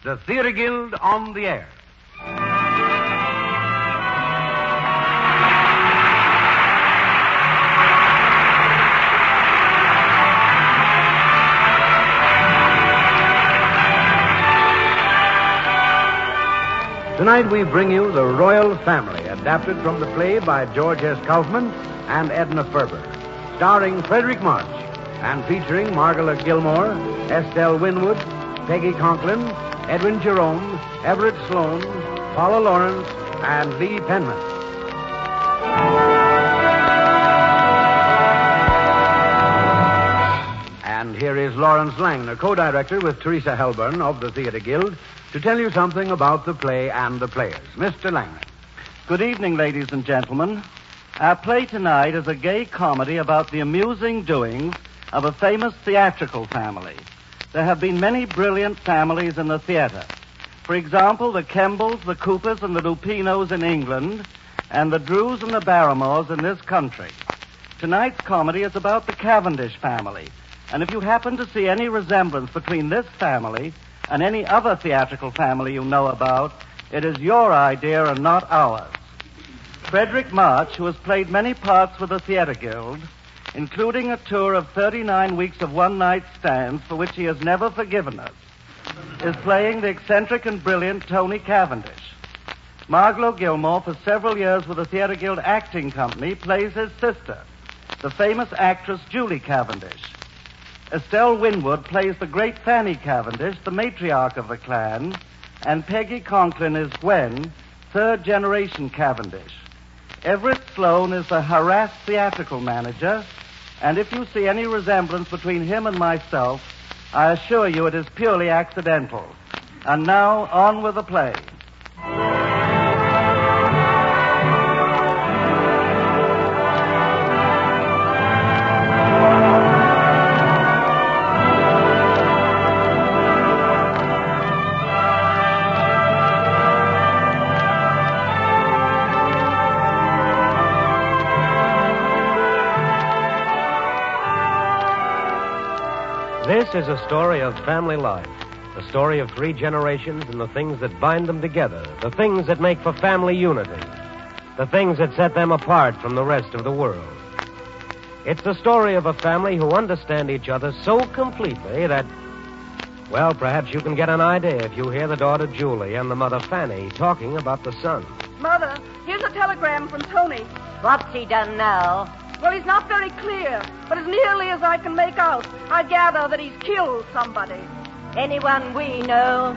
The Theater Guild on the Air. Tonight we bring you The Royal Family, adapted from the play by George S. Kaufman and Edna Ferber, starring Frederick March and featuring Margola Gilmore, Estelle Winwood, Peggy Conklin, Edwin Jerome, Everett Sloane, Paula Lawrence, and Lee Penman. And here is Lawrence Langner, co-director with Teresa Helburn of the Theater Guild, to tell you something about the play and the players. Mr. Langner. Good evening, ladies and gentlemen. Our play tonight is a gay comedy about the amusing doings of a famous theatrical family. There have been many brilliant families in the theater. For example, the Kembles, the Coopers, and the Lupinos in England, and the Drews and the Barrymores in this country. Tonight's comedy is about the Cavendish family, and if you happen to see any resemblance between this family and any other theatrical family you know about, it is your idea and not ours. Frederick March, who has played many parts with the Theater Guild, including a tour of 39 weeks of one-night stands for which he has never forgiven us, is playing the eccentric and brilliant Tony Cavendish. Margola Gilmore, for several years with the Theater Guild Acting Company, plays his sister, the famous actress Julie Cavendish. Estelle Winwood plays the great Fanny Cavendish, the matriarch of the clan, and Peggy Conklin is Gwen, third-generation Cavendish. Everett Sloane is the harassed theatrical manager, and if you see any resemblance between him and myself, I assure you it is purely accidental. And now, on with the play. This is a story of family life, the story of 3 generations and the things that bind them together, the things that make for family unity, the things that set them apart from the rest of the world. It's the story of a family who understand each other so completely that, well, perhaps you can get an idea if you hear the daughter Julie and the mother Fanny talking about the son. Mother, here's a telegram from Tony. What's he done now? Well, he's not very clear, but as nearly as I can make out, I gather that he's killed somebody. Anyone we know?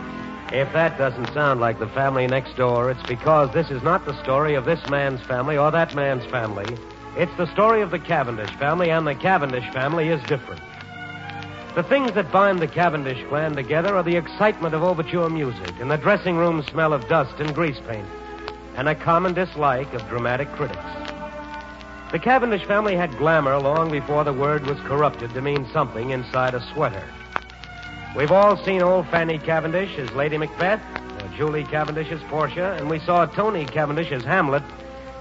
If that doesn't sound like the family next door, it's because this is not the story of this man's family or that man's family. It's the story of the Cavendish family, and the Cavendish family is different. The things that bind the Cavendish clan together are the excitement of overture music and the dressing room smell of dust and grease paint, and a common dislike of dramatic critics. The Cavendish family had glamour long before the word was corrupted to mean something inside a sweater. We've all seen old Fanny Cavendish as Lady Macbeth, or Julie Cavendish as Portia, and we saw Tony Cavendish as Hamlet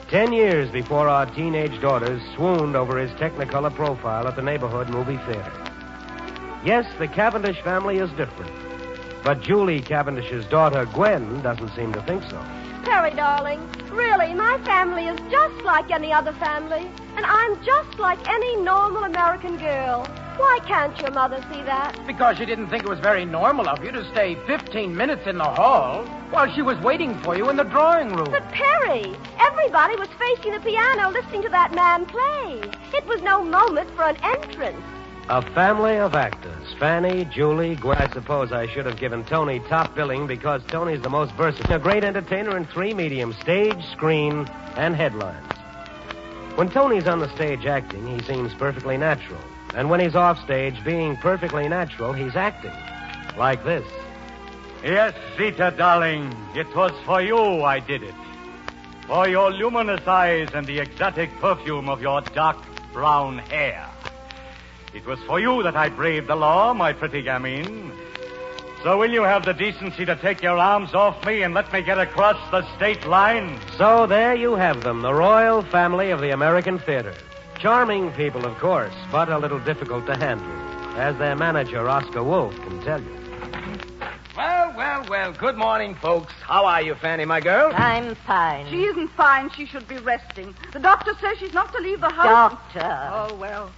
10 years before our teenage daughters swooned over his Technicolor profile at the neighborhood movie theater. Yes, the Cavendish family is different, but Julie Cavendish's daughter, Gwen, doesn't seem to think so. Perry, darling, really, my family is just like any other family, and I'm just like any normal American girl. Why can't your mother see that? Because she didn't think it was very normal of you to stay 15 minutes in the hall while she was waiting for you in the drawing room. But, Perry, everybody was facing the piano listening to that man play. It was no moment for an entrance. A family of actors. Fanny, Julie, Gwen. I suppose I should have given Tony top billing because Tony's the most versatile. A great entertainer in 3 mediums: stage, screen, and headlines. When Tony's on the stage acting, he seems perfectly natural. And when he's off stage being perfectly natural, he's acting. Like this. Yes, Zita, darling, it was for you I did it. For your luminous eyes and the exotic perfume of your dark brown hair. It was for you that I braved the law, my pretty gamine. So will you have the decency to take your arms off me and let me get across the state line? So there you have them, the royal family of the American theater. Charming people, of course, but a little difficult to handle, as their manager, Oscar Wolf, can tell you. Well, Well, good morning, folks. How are you, Fanny, my girl? I'm fine. She isn't fine. She should be resting. The doctor says she's not to leave the house. Doctor. Oh, well.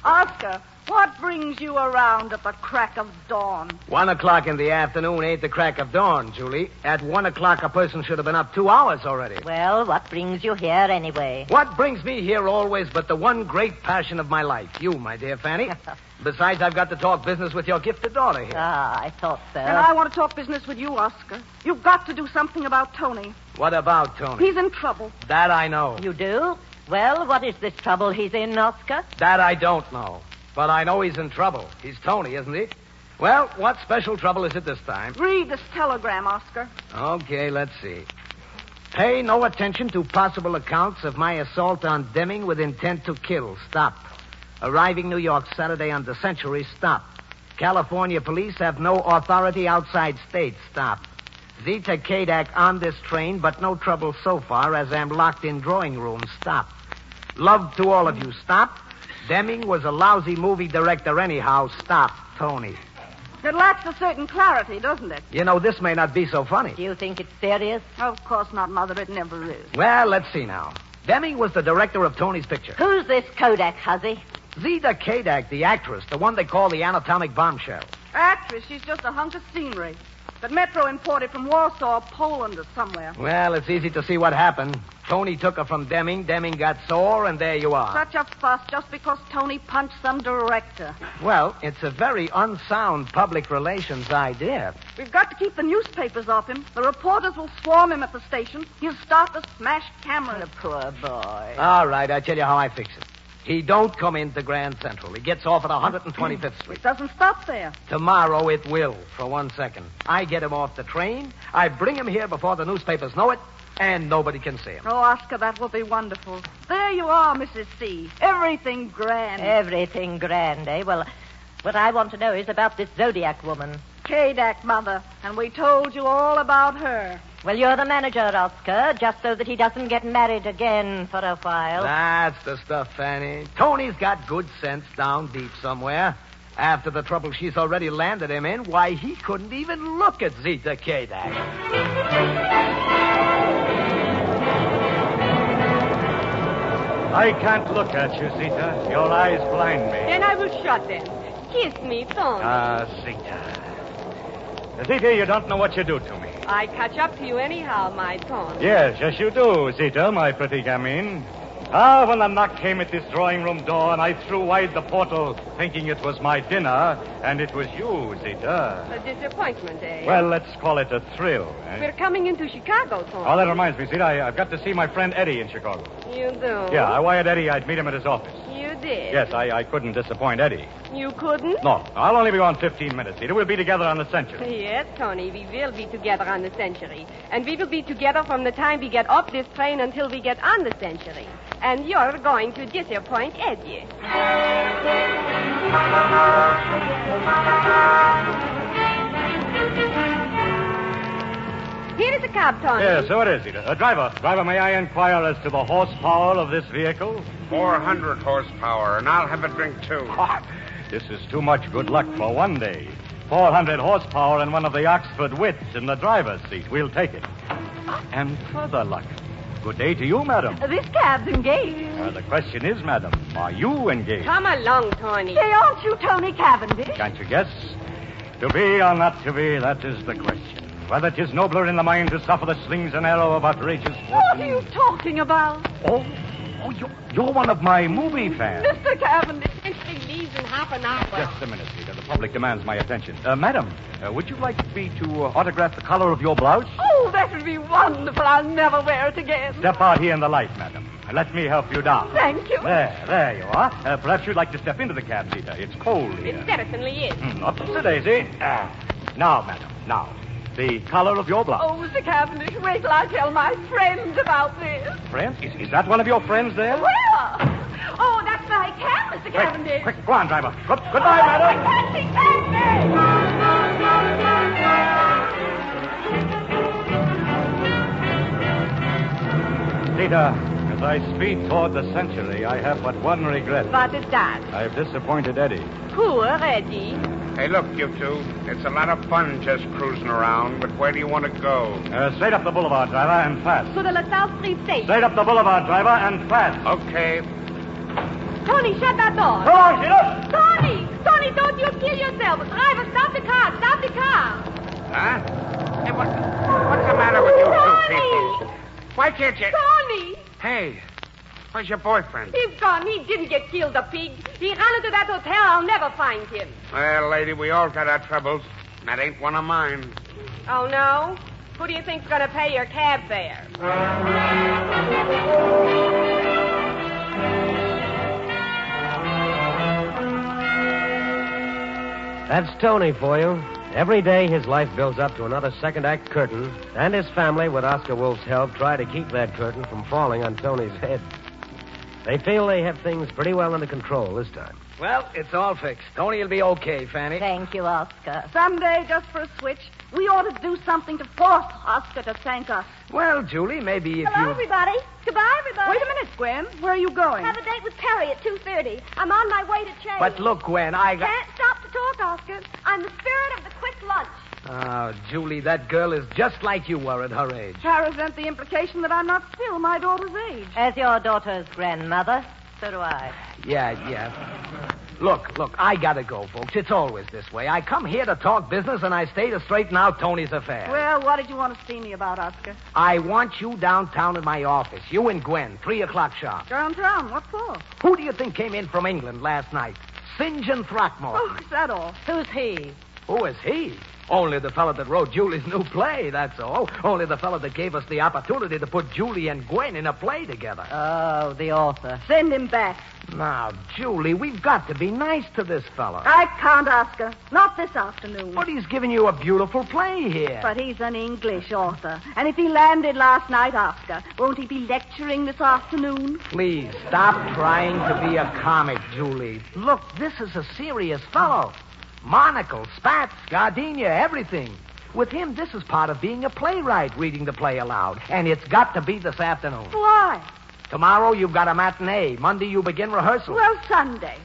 Oscar, what brings you around at the crack of dawn? 1 o'clock in the afternoon ain't the crack of dawn, Julie. At 1 o'clock, a person should have been up 2 hours already. Well, what brings you here anyway? What brings me here always but the one great passion of my life? You, my dear Fanny. Besides, I've got to talk business with your gifted daughter here. Ah, I thought so. And I want to talk business with you, Oscar. You've got to do something about Tony. What about Tony? He's in trouble. That I know. You do? Well, what is this trouble he's in, Oscar? That I don't know. But I know he's in trouble. He's Tony, isn't he? Well, what special trouble is it this time? Read this telegram, Oscar. Okay, let's see. Pay no attention to possible accounts of my assault on Deming with intent to kill. Stop. Arriving New York Saturday on the Century. Stop. California police have no authority outside state. Stop. Zita Kadak on this train, but no trouble so far as I'm locked in drawing room. Stop. Love to all of you. Stop. Deming was a lousy movie director anyhow. Stop. Tony. It lacks a certain clarity, doesn't it? You know, this may not be so funny. Do you think it's serious? Of course not, Mother. It never is. Well, let's see now. Deming was the director of Tony's picture. Who's this Kodak, Huzzy? Zita Kadak, the actress, the one they call the anatomic bombshell. Actress, she's just a hunk of scenery. But Metro imported from Warsaw, Poland, or somewhere. Well, it's easy to see what happened. Tony took her from Deming. Deming got sore, and there you are. Such a fuss just because Tony punched some director. Well, it's a very unsound public relations idea. We've got to keep the newspapers off him. The reporters will swarm him at the station. He'll start to smash cameras. The poor boy. All right, I tell you how I fix it. He don't come into Grand Central. He gets off at 125th Street. It doesn't stop there. Tomorrow it will, for 1 second. I get him off the train. I bring him here before the newspapers know it, and nobody can see him. Oh, Oscar, that will be wonderful. There you are, Mrs. C. Everything grand. Everything grand, eh? Well, what I want to know is about this Zodiac woman. Kadak, Mother, and we told you all about her. Well, you're the manager, Oscar, just so that he doesn't get married again for a while. That's the stuff, Fanny. Tony's got good sense down deep somewhere. After the trouble she's already landed him in, why, he couldn't even look at Zita Kadak. I can't look at you, Zita. Your eyes blind me. Then I will shut them. Kiss me, Tony. Zita. Zita, you don't know what you do to me. I catch up to you anyhow, my Tony. Yes, you do, Zita, my pretty gamine. When the knock came at this drawing room door and I threw wide the portal thinking it was my dinner, and it was you, Zita. A disappointment, eh? Well, let's call it a thrill. Eh? We're coming into Chicago, Tony. Oh, that reminds me, Zita, I've got to see my friend Eddie in Chicago. You do? Yeah, I wired Eddie I'd meet him at his office. You did? Yes, I couldn't disappoint Eddie. You couldn't? No, I'll only be gone 15 minutes, Zita. We'll be together on the Century. Yes, Tony, we will be together on the Century. And we will be together from the time we get off this train until we get on the Century. And you're going to disappoint Eddie. Here is a cab, Tony. Yes, so it is, Zita. Driver, may I inquire as to the horsepower of this vehicle? 400 horsepower, and I'll have a drink, too. This is too much good luck for one day. 400 horsepower and one of the Oxford wits in the driver's seat. We'll take it. And further luck. Good day to you, madam. This cab's engaged. The question is, madam, are you engaged? Come along, Tony. Say, aren't you Tony Cavendish? Can't you guess? To be or not to be, that is the question. Whether 'tis nobler in the mind to suffer the slings and arrow of outrageous fortune. What are you talking about? Oh, you're one of my movie fans. Mr. Cavendish. Century leaves in half an hour. Just a minute, Zita. The public demands my attention. Madam, would you like me to autograph the color of your blouse? Oh, that would be wonderful. I'll never wear it again. Step out here in the light, madam. Let me help you down. Thank you. There you are. Perhaps you'd like to step into the cab, Zita. It's cold here. It certainly is. Up to Daisy. Now, madam, now. The color of your blouse. Oh, Mr. Cavendish, wait till I tell my friends about this. Friends? Is that one of your friends there? Where? Oh, that's my cab, Mr. Cavendish. Quick, go on, driver. Goodbye, madam. Zita, as I speed toward the Century, I have but one regret. What is that? I've disappointed Eddie. Poor Eddie. Hey, look, you two. It's a lot of fun just cruising around, but where do you want to go? Straight up the boulevard, driver, and fast. To the LaSalle Street station. Straight up the boulevard, driver, and fast. Okay. Tony, shut that door. Come on, Sheila. Tony, don't you kill yourself. Driver, stop the car. Huh? Hey, what's the matter with you Tony! two people? Why can't you... Tony! Hey, where's your boyfriend? He's gone. He didn't get killed, the pig. He ran into that hotel. I'll never find him. Well, lady, we all got our troubles. That ain't one of mine. Oh, no? Who do you think's going to pay your cab fare? That's Tony for you. Every day his life builds up to another second act curtain, and his family, with Oscar Wolf's help, try to keep that curtain from falling on Tony's head. They feel they have things pretty well under control this time. Well, it's all fixed. Tony will be okay, Fanny. Thank you, Oscar. Someday, just for a switch, we ought to do something to force Oscar to thank us. Well, Julie, maybe if Hello, you... everybody. Goodbye, everybody. Wait a minute, Gwen. Where are you going? Have a date with Perry at 2:30. I'm on my way to change. But look, Gwen, I got... Can't stop to talk, Oscar. I'm the spirit of the quick lunch. Oh, Julie, that girl is just like you were at her age. I resent the implication that I'm not still my daughter's age. As your daughter's grandmother, so do I. Yeah. Look, I gotta go, folks. It's always this way. I come here to talk business, and I stay to straighten out Tony's affair. Well, what did you want to see me about, Oscar? I want you downtown in my office. You and Gwen, 3 o'clock sharp. Downtown? What for? Who do you think came in from England last night? St. John Throckmorton. Oh, is that all? Who's he? Who is he? Only the fellow that wrote Julie's new play, that's all. Only the fellow that gave us the opportunity to put Julie and Gwen in a play together. Oh, the author. Send him back. Now, Julie, we've got to be nice to this fellow. I can't, Oscar. Not this afternoon. But he's giving you a beautiful play here. But he's an English author. And if he landed last night, Oscar, won't he be lecturing this afternoon? Please, stop trying to be a comic, Julie. Look, this is a serious fellow. Monocle, spats, gardenia, everything. With him, this is part of being a playwright, reading the play aloud. And it's got to be this afternoon. Why? Tomorrow, you've got a matinee. Monday, you begin rehearsal. Well, Sunday.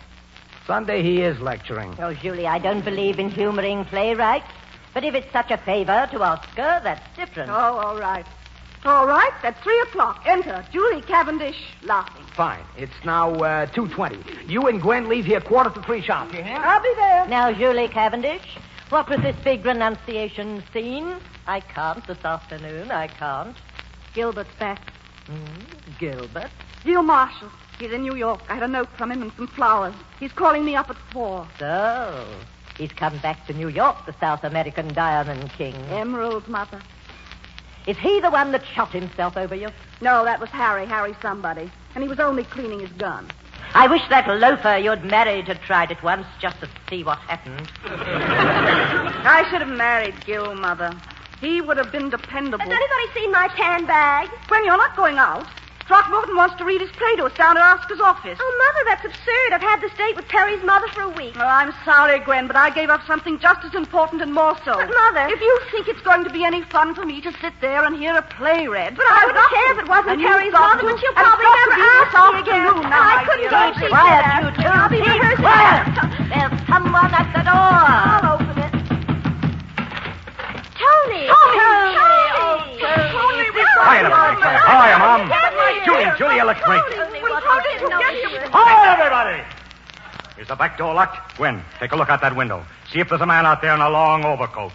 Sunday, he is lecturing. Oh, Julie, I don't believe in humoring playwrights. But if it's such a favor to Oscar, that's different. Oh, all right. All right, at 3 o'clock. Enter Julie Cavendish, laughing. Fine. It's now 2:20. You and Gwen leave here 2:45 sharp. You hear? I'll be there. Now, Julie Cavendish, what was this big renunciation scene? I can't this afternoon. I can't. Gilbert's back. Gilbert? Gil Marshall. He's in New York. I had a note from him and some flowers. He's calling me up at 4. So, he's come back to New York, the South American Diamond King. Emerald's mother. Is he the one that shot himself over you? No, that was Harry somebody. And he was only cleaning his gun. I wish that loafer you'd married had tried it once just to see what happened. I should have married Gil, Mother. He would have been dependable. Has anybody seen my tan bag? When you're not going out, Throckmorton wants to read his play to us down at Oscar's office. Oh, Mother, that's absurd. I've had this date with Perry's mother for a week. Oh, I'm sorry, Gwen, but I gave up something just as important and more so. But, Mother... If you think it's going to be any fun for me to sit there and hear a play read... But I wouldn't care if it wasn't Perry's mother, but she'll probably never ask me again. Now, I couldn't go see Quiet, that. you two. I'll be rehearsing. Quiet! There's someone at the door. I'll open it. Tony! Quiet, everybody. Quiet. How are you, Mom? Julie, you look great. Quiet, everybody! Is the back door locked? Gwen, take a look out that window. See if there's a man out there in a long overcoat.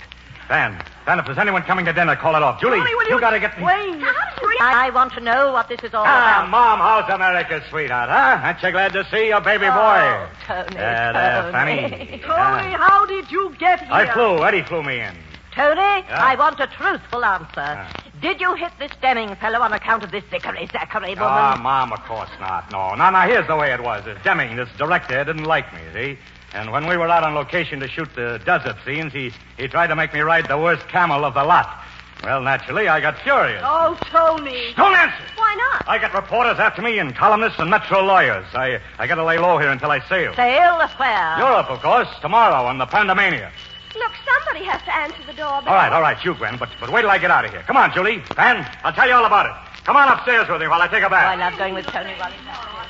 Dan, if there's anyone coming to dinner, call it off. Julie, you gotta get me... I want to know what this is all about. Mom, how's America's sweetheart, huh? Aren't you glad to see your baby boy? Tony, Fanny. Tony, how did you get here? Eddie flew me in. Tony, I want a truthful answer. Did you hit this Deming fellow on account of this Zachary woman? Mom, of course not. No. Now, here's the way it was. This Deming, this director, didn't like me, see? And when we were out on location to shoot the desert scenes, he tried to make me ride the worst camel of the lot. Well, naturally, I got furious. Oh, Tony. Don't answer! Why not? I got reporters after me and columnists and metro lawyers. I got to lay low here until I sail. Sail where? Europe, of course, tomorrow on the Pandemania. Look, somebody has to answer the doorbell. All right, you, Gwen, but wait till I get out of here. Come on, Julie. Van, I'll tell you all about it. Come on upstairs with me while I take a bath. I love going with Tony while he's out.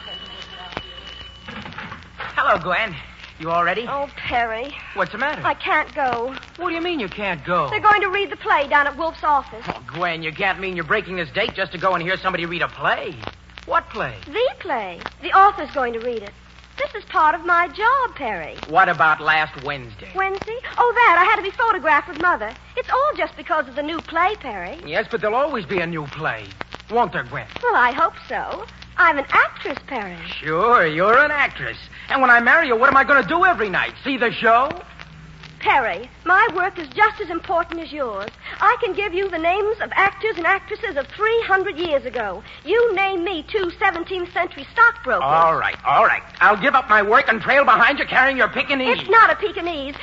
Hello, Gwen. You all ready? Oh, Perry, What's the matter? I can't go. What do you mean you can't go? They're going to read the play down at Wolf's office. Oh, Gwen, you can't mean you're breaking this date just to go and hear somebody read a play. What play? The play. The author's going to read it. This is part of my job, Perry. What about last Wednesday? Wednesday? Oh, that. I had to be photographed with Mother. It's all just because of the new play, Perry. Yes, but there'll always be a new play. Won't there, Gwen? Well, I hope so. I'm an actress, Perry. Sure, you're an actress. And when I marry you, what am I going to do every night? See the show? Perry, my work is just as important as yours. I can give you the names of actors and actresses of 300 years ago. You name me 2 17th century stockbrokers. All right. I'll give up my work and trail behind you carrying your Pekingese. It's not a Pekingese.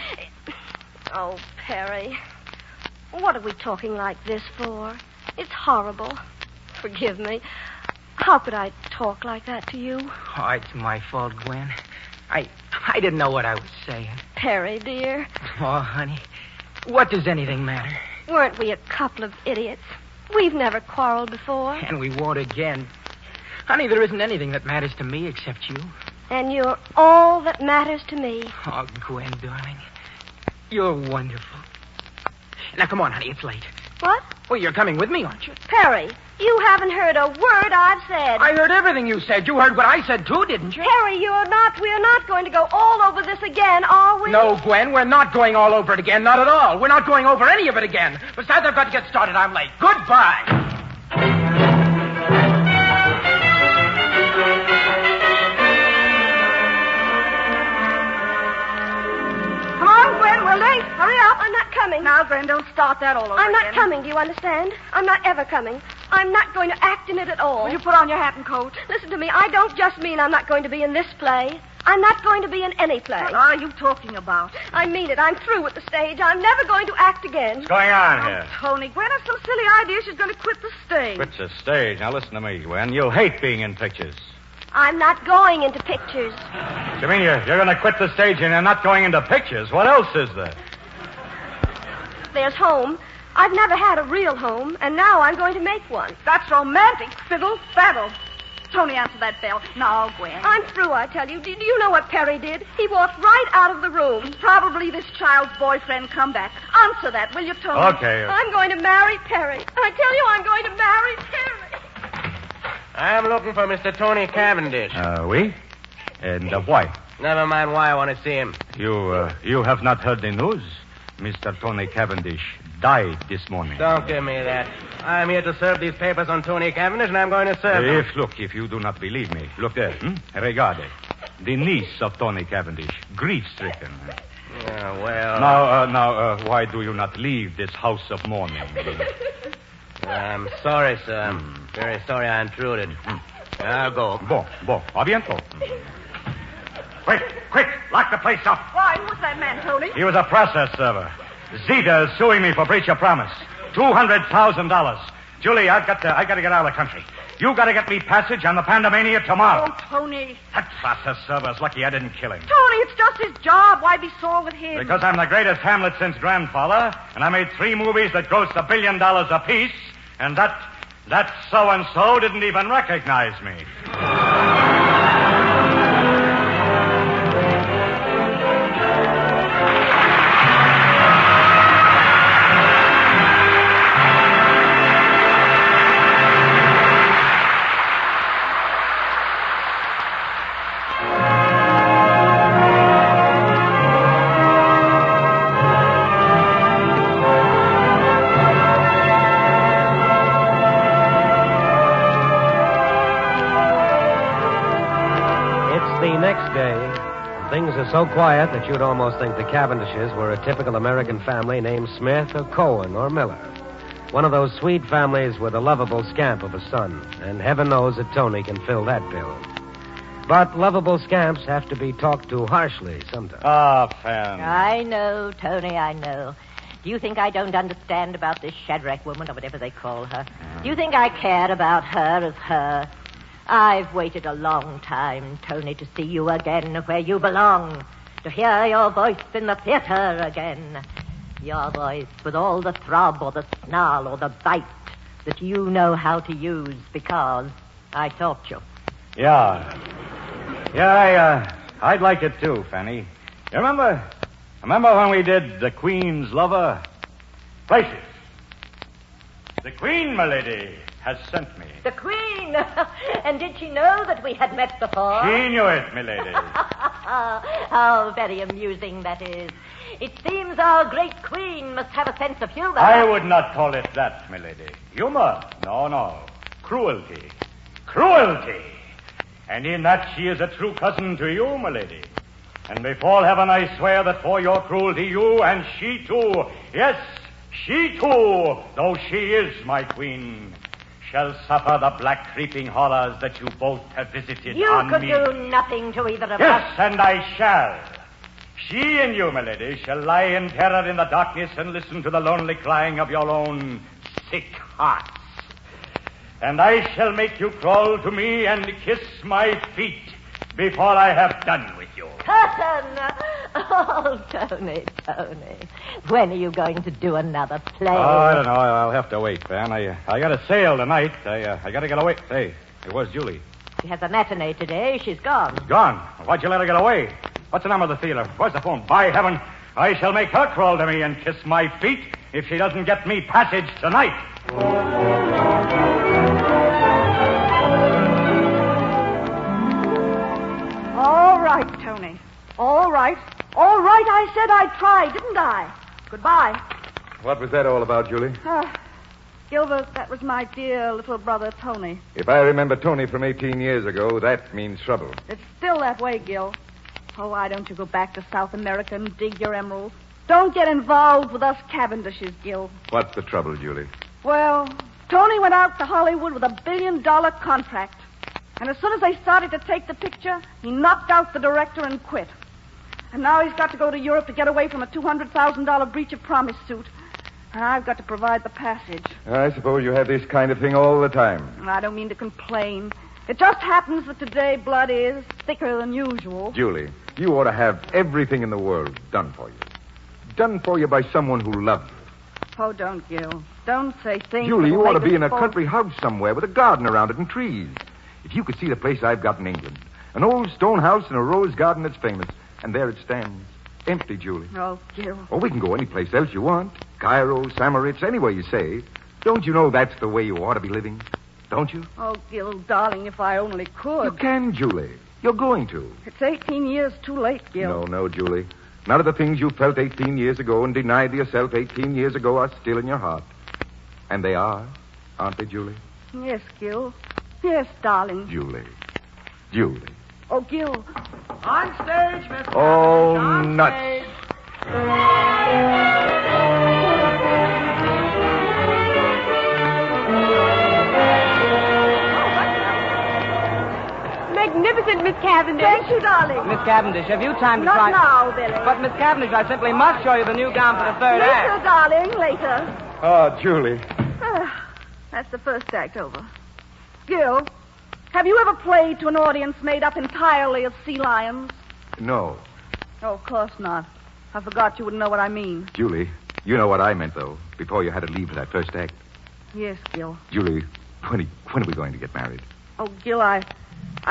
Oh, Perry, what are we talking like this for? It's horrible. Forgive me. How could I talk like that to you? Oh, it's my fault, Gwen. I didn't know what I was saying. Perry, dear. Oh, honey, what does anything matter? Weren't we a couple of idiots? We've never quarreled before. And we won't again. Honey, there isn't anything that matters to me except you. And you're all that matters to me. Oh, Gwen, darling, you're wonderful. Now, come on, honey, it's late. What? Well, you're coming with me, aren't you? Perry, you haven't heard a word I've said. I heard everything you said. You heard what I said, too, didn't you? Perry, we're not going to go all over this again, are we? No, Gwen, we're not going all over it again. Not at all. We're not going over any of it again. Besides, I've got to get started. I'm late. Goodbye. Come on, Gwen, we're late. Hurry up. I'm not coming. Now, Gwen, don't start that all over I'm not again. coming, do you understand? I'm not ever coming. I'm not going to act in it at all. Will you put on your hat and coat? Listen to me. I don't just mean I'm not going to be in this play. I'm not going to be in any play. What are you talking about? I mean it. I'm through with the stage. I'm never going to act again. What's going on here? Tony, Gwen has some silly idea she's going to quit the stage. Quit the stage. Now listen to me, Gwen. You'll hate being in pictures. I'm not going into pictures. You mean you're going to quit the stage and you're not going into pictures? What else is there? There's home. I've never had a real home, and now I'm going to make one. That's romantic. Fiddle, faddle. Tony, answer that bell. Now, Gwen. I'm through, I tell you. Do you know what Perry did? He walked right out of the room. Probably this child's boyfriend come back. Answer that, will you, Tony? Okay. I'm going to marry Perry. I tell you, I'm going to marry Perry. I'm looking for Mr. Tony Cavendish. Oui? And why? Never mind why I want to see him. You have not heard the news? Mr. Tony Cavendish died this morning. Don't give me that. I'm here to serve these papers on Tony Cavendish, and I'm going to serve them. If you do not believe me, look there. Regardez. The niece of Tony Cavendish, grief-stricken. Yeah, well... Now, why do you not leave this house of mourning? I'm sorry, sir. I'm very sorry I intruded. I'll go. Bon. A bientôt. Quick, lock the place up. Why, who's that man, Tony? He was a process server. Zita is suing me for breach of promise. $200,000. Julie, I've got to get out of the country. You got to get me passage on the Pandemania tomorrow. Oh, Tony. That process server's lucky I didn't kill him. Tony, it's just his job. Why be sore with him? Because I'm the greatest Hamlet since grandfather, and I made 3 movies that grossed $1 billion apiece, and that so-and-so didn't even recognize me. Things are so quiet that you'd almost think the Cavendishes were a typical American family named Smith or Cohen or Miller. One of those sweet families with a lovable scamp of a son, and heaven knows that Tony can fill that bill. But lovable scamps have to be talked to harshly sometimes. Fan. I know, Tony, I know. Do you think I don't understand about this Shadrach woman, or whatever they call her? Do you think I care about her as her? I've waited a long time, Tony, to see you again where you belong, to hear your voice in the theater again. Your voice with all the throb or the snarl or the bite that you know how to use because I taught you. Yeah, I'd like it too, Fanny. You remember? Remember when we did The Queen's Lover? Places. The Queen, my lady, has sent me. The Queen! And did she know that we had met before? She knew it, my lady. How very amusing that is. It seems our great Queen must have a sense of humor. I would not call it that, my lady. Humor? No. Cruelty. Cruelty! And in that she is a true cousin to you, my lady. And before heaven I swear that for your cruelty you and she too, yes, she too, though she is my queen, shall suffer the black creeping horrors that you both have visited on me. You could do nothing to either of us. Yes, and I shall. She and you, my lady, shall lie in terror in the darkness and listen to the lonely crying of your own sick hearts. And I shall make you crawl to me and kiss my feet before I have done with you. Cousin! Oh, Tony. When are you going to do another play? Oh, I don't know. I'll have to wait, Van. I got to sail tonight. I got to get away. Hey, where's Julie? She has a matinee today. She's gone. Gone? Why'd you let her get away? What's the number of the theater? Where's the phone? By heaven, I shall make her crawl to me and kiss my feet if she doesn't get me passage tonight. All right, Tony. All right, I said I'd try, didn't I? Goodbye. What was that all about, Julie? Gilbert, that was my dear little brother, Tony. If I remember Tony from 18 years ago, that means trouble. It's still that way, Gil. Oh, why don't you go back to South America and dig your emeralds? Don't get involved with us Cavendishes, Gil. What's the trouble, Julie? Well, Tony went out to Hollywood with $1 billion contract. And as soon as they started to take the picture, he knocked out the director and quit. And now he's got to go to Europe to get away from a $200,000 breach of promise suit. And I've got to provide the passage. I suppose you have this kind of thing all the time. I don't mean to complain. It just happens that today blood is thicker than usual. Julie, you ought to have everything in the world done for you. Done for you by someone who loves you. Oh, don't, Gil. Don't say things. Julie, you ought to be in a folk... country house somewhere with a garden around it and trees. If you could see the place I've got in England. An old stone house and a rose garden that's famous. And there it stands. Empty, Julie. Oh, Gil. Oh, we can go any place else you want. Cairo, Samaritz, anywhere you say. Don't you know that's the way you ought to be living? Don't you? Oh, Gil, darling, if I only could. You can, Julie. You're going to. It's 18 years too late, Gil. No, Julie. None of the things you felt 18 years ago and denied to yourself 18 years ago are still in your heart. And they are, aren't they, Julie? Yes, Gil. Yes, darling. Julie. Oh, Gil. On stage, Miss Oh, on nuts. stage. Magnificent, Miss Cavendish. Thank you, darling. Miss Cavendish, have you time to Not try... now, Billy. But, Miss Cavendish, I simply must show you the new gown for the third Later, act. darling, later. Oh, Julie. That's the first act over. Gil, have you ever played to an audience made up entirely of sea lions? No. Oh, of course not. I forgot you wouldn't know what I mean. Julie, you know what I meant, though, before you had to leave for that first act. Yes, Gil. Julie, when are we going to get married? Oh, Gil, I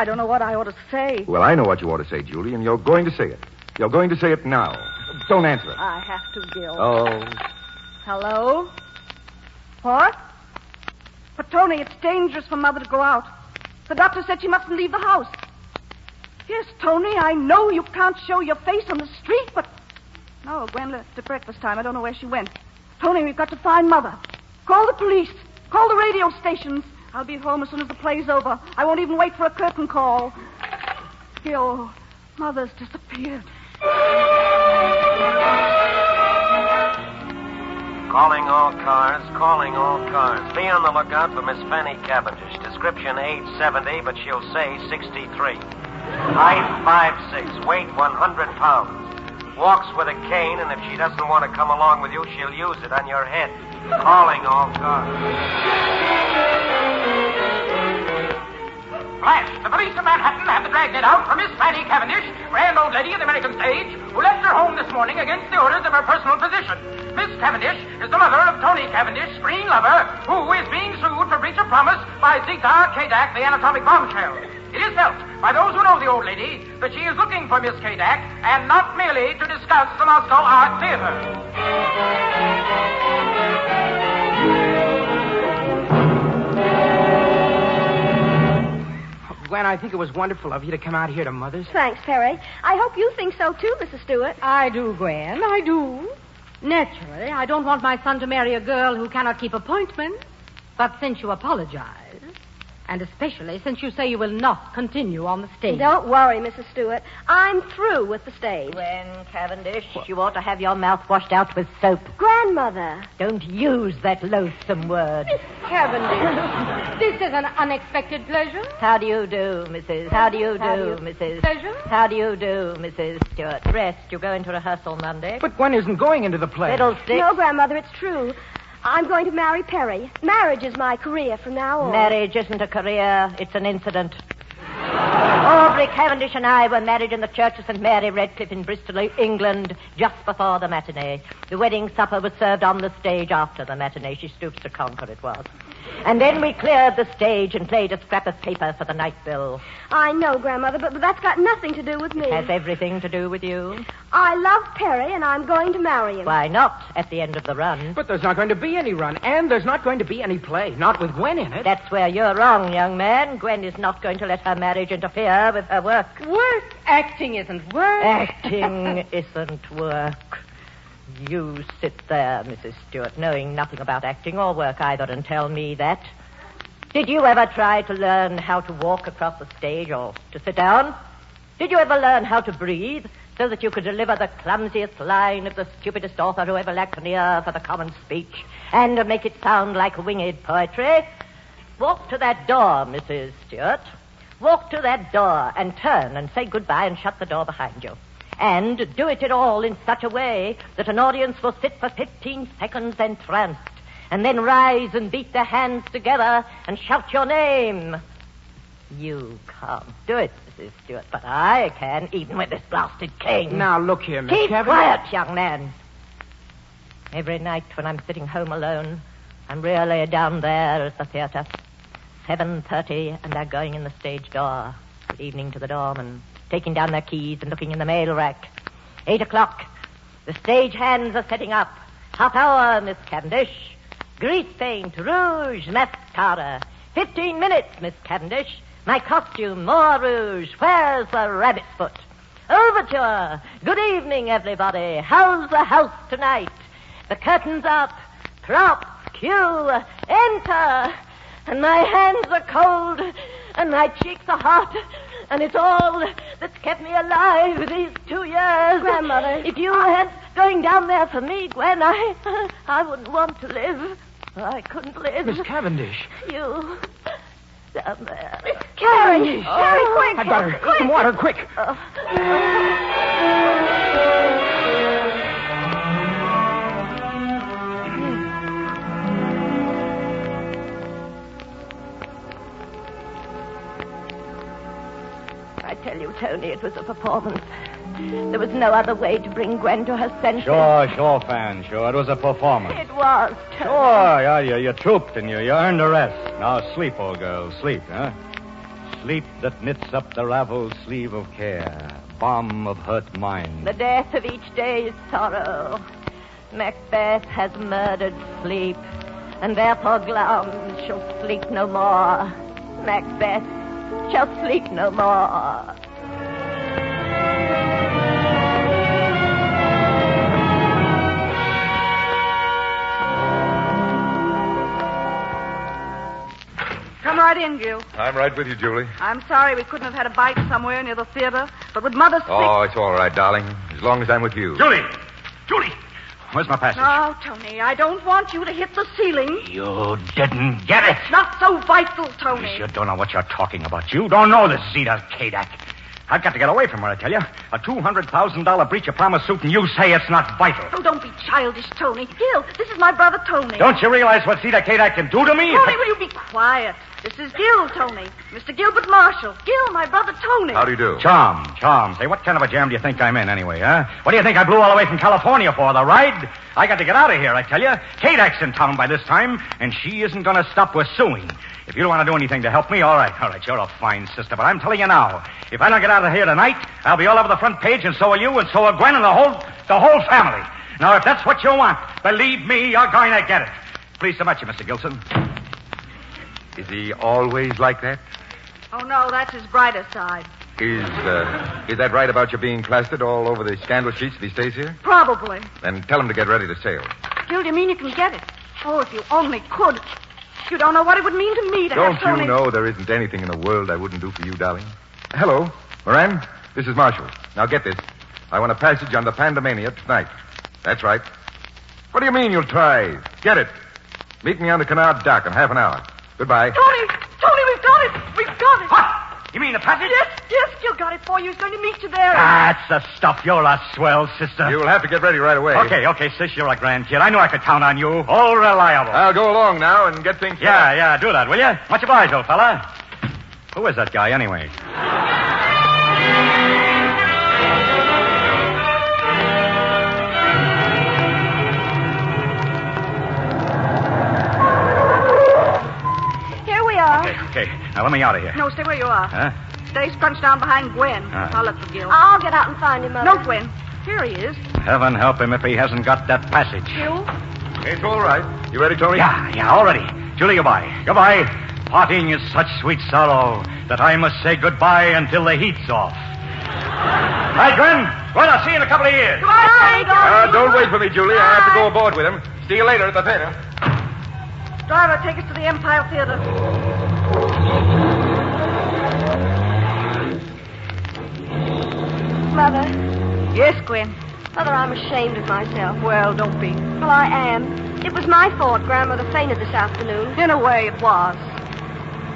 don't know what I ought to say. Well, I know what you ought to say, Julie, and you're going to say it. You're going to say it now. Don't answer it. I have to, Gil. Oh. Hello? What? But, Tony, it's dangerous for Mother to go out. The doctor said she mustn't leave the house. Yes, Tony, I know you can't show your face on the street, but... No, Gwen left at breakfast time. I don't know where she went. Tony, we've got to find Mother. Call the police. Call the radio stations. I'll be home as soon as the play's over. I won't even wait for a curtain call. Gil, Mother's disappeared. Calling all cars. Be on the lookout for Miss Fanny Cavendish. Description age 70, but she'll say 63. Height 5'6", weight 100 pounds. Walks with a cane, and if she doesn't want to come along with you, she'll use it on your head. Calling all cars. Flash, the police of Manhattan have the dragnet out for Miss Fanny Cavendish, grand old lady of the American stage, who left her home this morning against the orders of her personal physician. Miss Cavendish is the mother of Tony Cavendish, screen lover, who is being sued for breach of promise by Zita Kadak, the anatomic bombshell. It is felt by those who know the old lady that she is looking for Miss Kadak and not merely to discuss the Moscow Art Theater. Gwen, I think it was wonderful of you to come out here to Mother's. Thanks, Perry. I hope you think so, too, Mrs. Stewart. I do, Gwen. I do. Naturally, I don't want my son to marry a girl who cannot keep appointments. But since you apologize, and especially since you say you will not continue on the stage. Don't worry, Mrs. Stewart. I'm through with the stage. Gwen Cavendish, you ought to have your mouth washed out with soap. Grandmother. Don't use that loathsome word. Miss Cavendish, this is an unexpected pleasure. How do you do, Mrs. How do you do, Mrs. Pleasure? How do you do, Mrs. Stewart? Rest. You go into rehearsal Monday. But Gwen isn't going into the play. Fiddlesticks. No, Grandmother, it's true. I'm going to marry Perry. Marriage is my career from now on. Marriage isn't a career, it's an incident. Aubrey Cavendish and I were married in the church of St. Mary Redcliffe in Bristol, England, just before the matinee. The wedding supper was served on the stage after the matinee. She stoops to conquer, it was. And then we cleared the stage and played a scrap of paper for the night bill. I know, Grandmother, but that's got nothing to do with me. It has everything to do with you. I love Perry, and I'm going to marry him. Why not at the end of the run? But there's not going to be any run, and there's not going to be any play. Not with Gwen in it. That's where you're wrong, young man. Gwen is not going to let her marriage interfere with her work. Work? Acting isn't work. Acting isn't work. You sit there, Mrs. Stewart, knowing nothing about acting or work either, and tell me that. Did you ever try to learn how to walk across the stage or to sit down? Did you ever learn how to breathe so that you could deliver the clumsiest line of the stupidest author who ever lacked an ear for the common speech and make it sound like winged poetry? Walk to that door, Mrs. Stewart. Walk to that door and turn and say goodbye and shut the door behind you. And do it all in such a way that an audience will sit for 15 seconds entranced, and then rise and beat their hands together and shout your name. You can't do it, Mrs. Stewart, but I can, even with this blasted cane. Now, look here, Miss Keep Cavendish. quiet, young man. Every night when I'm sitting home alone, I'm really down there at the theater. 7:30, and they're going in the stage door. Good evening to the doorman, taking down their keys and looking in the mail rack. 8 o'clock. The stage hands are setting up. Half hour, Miss Cavendish. Grease paint, rouge, mascara. 15 minutes, Miss Cavendish. My costume, more rouge. Where's the rabbit's foot? Overture. Good evening, everybody. How's the house tonight? The curtain's up. Prop, cue, enter. And my hands are cold, and my cheeks are hot, and it's all that's kept me alive these 2 years. Grandmother. If you weren't going down there for me, Gwen, I wouldn't want to live. I couldn't live. Miss Cavendish. You down there. Miss Cavendish. Harry, quick. I got her. Some water, quick. I tell you, Tony, it was a performance. There was no other way to bring Gwen to her senses. Sure, Fan, sure. It was a performance. It was, Tony. Sure, yeah, you trooped and you earned a rest. Now sleep, old girl, sleep, huh? Sleep that knits up the raveled sleeve of care, balm of hurt mind. The death of each day is sorrow. Macbeth has murdered sleep, and therefore Glamis shall sleep no more. Macbeth shall sleep no more. Come right in, Gil. I'm right with you, Julie. I'm sorry we couldn't have had a bite somewhere near the theater, but with Mother sick... Oh, it's all right, darling. As long as I'm with you. Julie! Where's my passage? Oh, Tony, I don't want you to hit the ceiling. You didn't get it. It's not so vital, Tony. You don't know what you're talking about. You don't know this Zita Kadak. I've got to get away from her, I tell you. A $200,000 breach of promise suit, and you say it's not vital. Oh, don't be childish, Tony. Gil, this is my brother, Tony. Don't you realize what Zita Kadak can do to me? Tony, will you be quiet? This is Gil, Tony. Mr. Gilbert Marshall. Gil, my brother Tony. How do you do? Charm. Say, what kind of a jam do you think I'm in anyway, huh? What do you think I blew all the way from California for, the ride? I got to get out of here, I tell you. Kadak's in town by this time, and she isn't going to stop pursuing. If you don't want to do anything to help me, all right, you're a fine sister, but I'm telling you now, if I don't get out of here tonight, I'll be all over the front page, and so will you, and so will Gwen, and the whole family. Now, if that's what you want, believe me, you're going to get it. Pleased to meet you, Mr. Gilson. Is he always like that? Oh, no, that's his brighter side. Is that right about you being plastered all over the scandal sheets if he stays here? Probably. Then tell him to get ready to sail. Gil, you mean you can get it? Oh, if you only could. You don't know what it would mean to me to have Don't Tony... you know there isn't anything in the world I wouldn't do for you, darling? Hello, Moran. This is Marshall. Now get this. I want a passage on the Pandemania tonight. That's right. What do you mean you'll try? Get it. Meet me on the canal dock in half an hour. Goodbye. Tony, we've got it. We've got it. What? You mean the passage? Yes, Gil got it for you. He's going to meet you there. That's the stuff. You're a swell, sister. You'll have to get ready right away. Okay, sis, you're a grand kid. I knew I could count on you. All reliable. I'll go along now and get things... Yeah, do that, will you? Much obliged, old fella. Who is that guy, anyway? Okay. Now, let me out of here. No, stay where you are. Huh? Stay scrunched down behind Gwen. right. I'll look for Gil. I'll get out and find him, Mother. No, Gwen. Here he is. Heaven help him if he hasn't got that passage. Gil? It's all right. You ready, Tony? Yeah, all ready. Julie, goodbye. Goodbye. Parting is such sweet sorrow that I must say goodbye until the heat's off. Hi, Gwen. I'll see you in a couple of years. Goodbye, don't wait for me, Julie. I have to go aboard with him. See you later at the theater. Driver, take us to the Empire Theater. Mother. Yes, Gwen. Mother, I'm ashamed of myself. Well, don't be. Well, I am. It was my fault Grandmother fainted this afternoon. In a way, it was.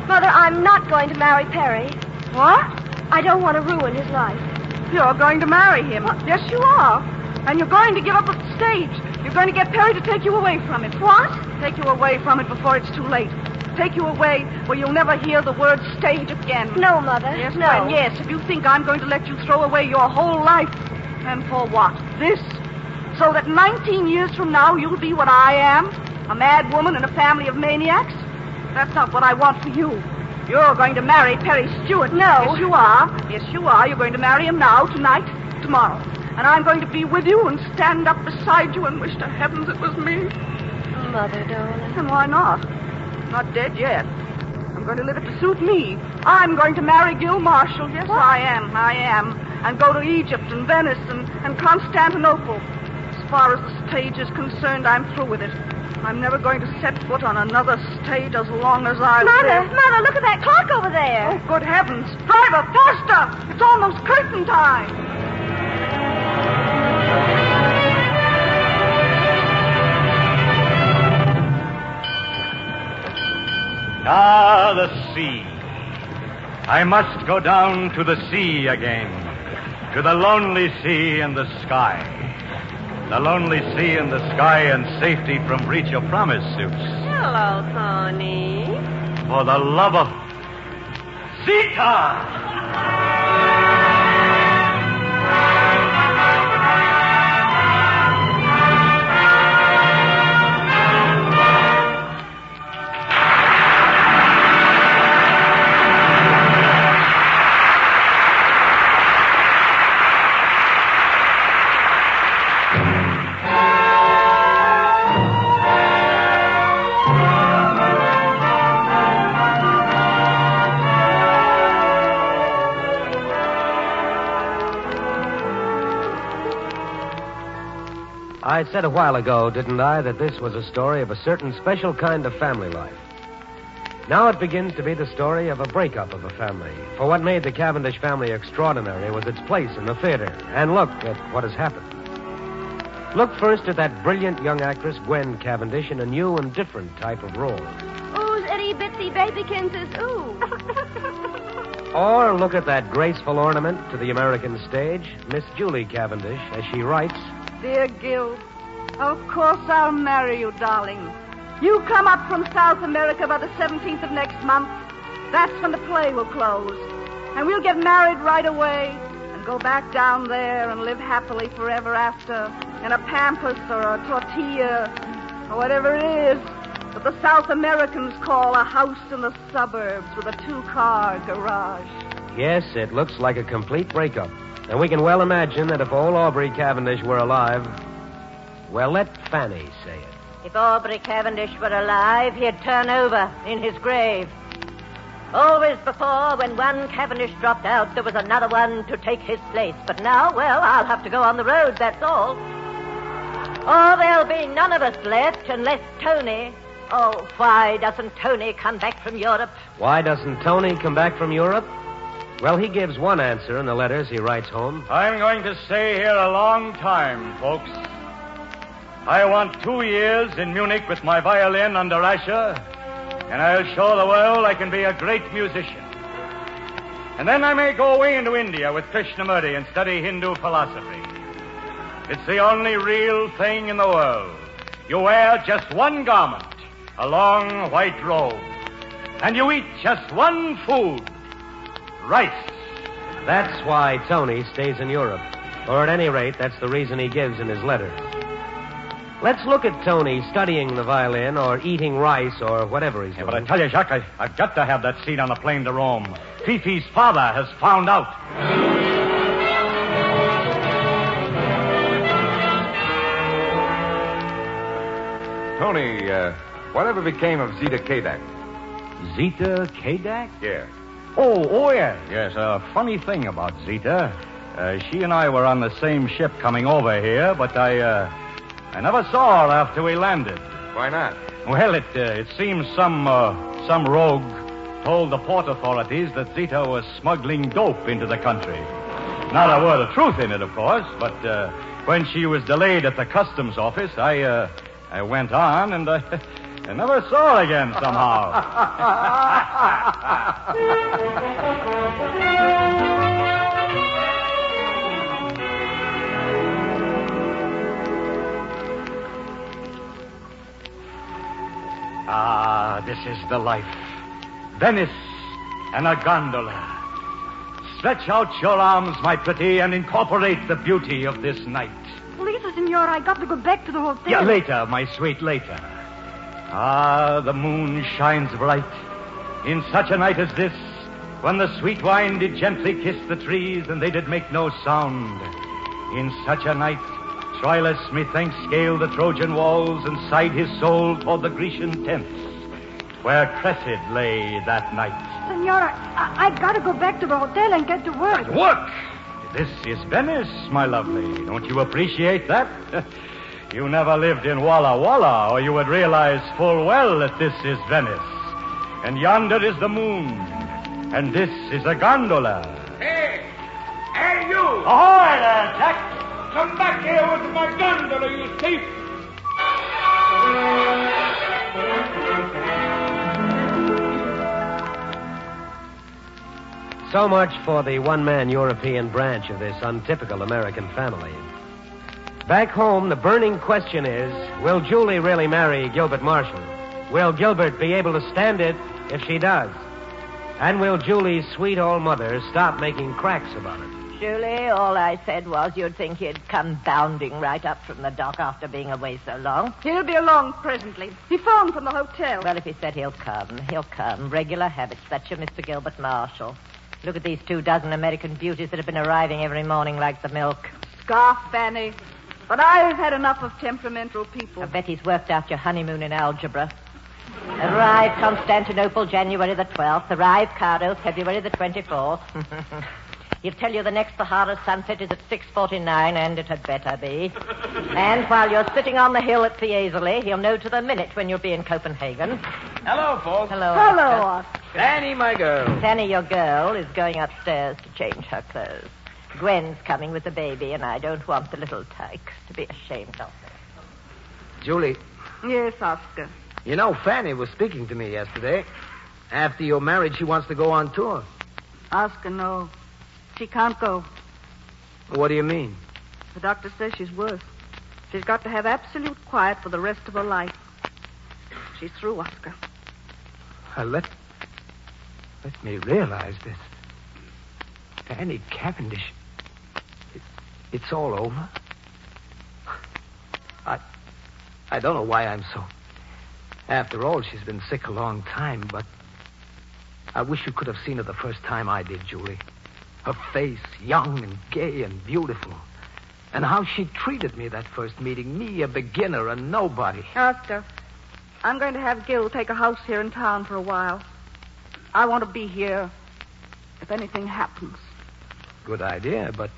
Mother, I'm not going to marry Perry. What? I don't want to ruin his life. You're going to marry him. Yes, you are. And you're going to give up the stage. You're going to get Perry to take you away from it. What? Take you away from it before it's too late. Take you away where you'll never hear the word stage again. No, Mother. Yes, no. Gwen, yes. If you think I'm going to let you throw away your whole life. And for what? This? So that 19 years from now you'll be what I am? A mad woman in a family of maniacs? That's not what I want for you. You're going to marry Perry Stewart. No. Yes, you are. Yes, you are. You're going to marry him now, tonight, tomorrow. And I'm going to be with you and stand up beside you and wish to heavens it was me. Mother, darling. And why not? I'm not dead yet. I'm going to live it to suit me. I'm going to marry Gil Marshall. Yes, what? I am. And go to Egypt and Venice and Constantinople. As far as the stage is concerned, I'm through with it. I'm never going to set foot on another stage as long as I live. Mother, look at that clock over there. Oh, good heavens. Driver, faster! It's almost curtain time. Ah, the sea. I must go down to the sea again. To the lonely sea and the sky. The lonely sea and the sky and safety from breach of promise suits. Hello, Tony. For the love of Zita! I said a while ago, didn't I, that this was a story of a certain special kind of family life. Now it begins to be the story of a breakup of a family. For what made the Cavendish family extraordinary was its place in the theater. And look at what has happened. Look first at that brilliant young actress, Gwen Cavendish, in a new and different type of role. Ooh's itty bitsy babykins is ooh. Or look at that graceful ornament to the American stage, Miss Julie Cavendish, as she writes... Dear Gil, of course I'll marry you, darling. You come up from South America by the 17th of next month. That's when the play will close. And we'll get married right away and go back down there and live happily forever after in a pampas or a tortilla or whatever it is that the South Americans call a house in the suburbs with a 2-car garage. Yes, it looks like a complete breakup. And we can well imagine that if old Aubrey Cavendish were alive, well, let Fanny say it. If Aubrey Cavendish were alive, he'd turn over in his grave. Always before, when one Cavendish dropped out, there was another one to take his place. But now, well, I'll have to go on the road, that's all. Oh, there'll be none of us left unless Tony... Oh, why doesn't Tony come back from Europe? Why doesn't Tony come back from Europe? Well, he gives one answer in the letters he writes home. I'm going to stay here a long time, folks. I want 2 years in Munich with my violin under Asher, and I'll show the world I can be a great musician. And then I may go away into India with Krishnamurti and study Hindu philosophy. It's the only real thing in the world. You wear just one garment, a long white robe, and you eat just one food, rice. That's why Tony stays in Europe. Or at any rate, that's the reason he gives in his letter. Let's look at Tony studying the violin or eating rice or whatever he's doing. But I tell you, Jacques, I've got to have that scene on the plane to Rome. Fifi's father has found out. Tony, whatever became of Zita Kadak? Zita Kadak? Yeah. Oh, yes. Yes, a funny thing about Zita. She and I were on the same ship coming over here, but I never saw her after we landed. Why not? Well, it seems some rogue told the port authorities that Zita was smuggling dope into the country. Not a word of truth in it, of course, but when she was delayed at the customs office, I went on and I never saw her again somehow. Ah, this is the life. Venice and a gondola. Stretch out your arms, my pretty, and incorporate the beauty of this night. Please, senor, I got to go back to the hotel. Yeah, later, my sweet, later. Ah, the moon shines bright. In such a night as this, when the sweet wine did gently kiss the trees and they did make no sound. In such a night, Troilus, methinks, scaled the Trojan walls and sighed his soul toward the Grecian tents, where Cressid lay that night. Senora, I gotta go back to the hotel and get to work. Work? This is Venice, my lovely. Don't you appreciate that? You never lived in Walla Walla, or you would realize full well that this is Venice. And yonder is the moon, and this is a gondola. Hey, you! Ahoy there, Jack! Come back here with my gondola, you thief! So much for the one-man European branch of this untypical American family. Back home, the burning question is, will Julie really marry Gilbert Marshall? Will Gilbert be able to stand it if she does? And will Julie's sweet old mother stop making cracks about it? Julie, all I said was you'd think he'd come bounding right up from the dock after being away so long. He'll be along presently. He phoned from the hotel. Well, if he said he'll come, he'll come. Regular habits. That's your Mr. Gilbert Marshall. Look at these 24 American beauties that have been arriving every morning like the milk. Scarf, Fanny. But I've had enough of temperamental people. I bet he's worked out your honeymoon in algebra. Arrived Constantinople January the 12th. Arrived Cairo February the 24th. He'll tell you the next Sahara sunset is at 6:49, and it had better be. And while you're sitting on the hill at Fiesole, he'll know to the minute when you'll be in Copenhagen. Hello, folks. Hello, Hello, Oscar. Fanny, my girl. Fanny, your girl, is going upstairs to change her clothes. Gwen's coming with the baby, and I don't want the little tykes to be ashamed of her. Julie, Yes, Oscar. you know, Fanny was speaking to me yesterday. After you're married, she wants to go on tour. Oscar, no. She can't go. What do you mean? The doctor says she's worse. She's got to have absolute quiet for the rest of her life. She's through, Oscar. Let me realize this. Annie Cavendish. It's all over. I don't know why I'm so. After all, she's been sick a long time, but I wish you could have seen her the first time I did, Julie. Her face, young and gay and beautiful. And how she treated me that first meeting. Me, a beginner, a nobody. Oscar, I'm going to have Gil take a house here in town for a while. I want to be here if anything happens. Good idea, but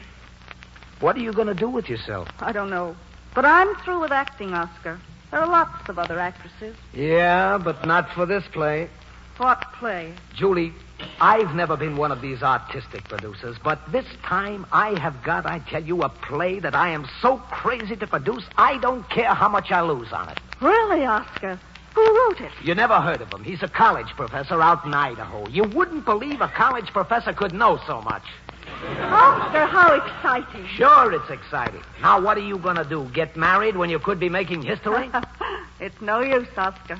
what are you going to do with yourself? I don't know. But I'm through with acting, Oscar. There are lots of other actresses. Yeah, but not for this play. What play? Julie, I've never been one of these artistic producers, but this time I have got, I tell you, a play that I am so crazy to produce, I don't care how much I lose on it. Really, Oscar? Who wrote it? You never heard of him. He's a college professor out in Idaho. You wouldn't believe a college professor could know so much. Oscar, how exciting. Sure, it's exciting. Now, what are you going to do? Get married when you could be making history? It's no use, Oscar.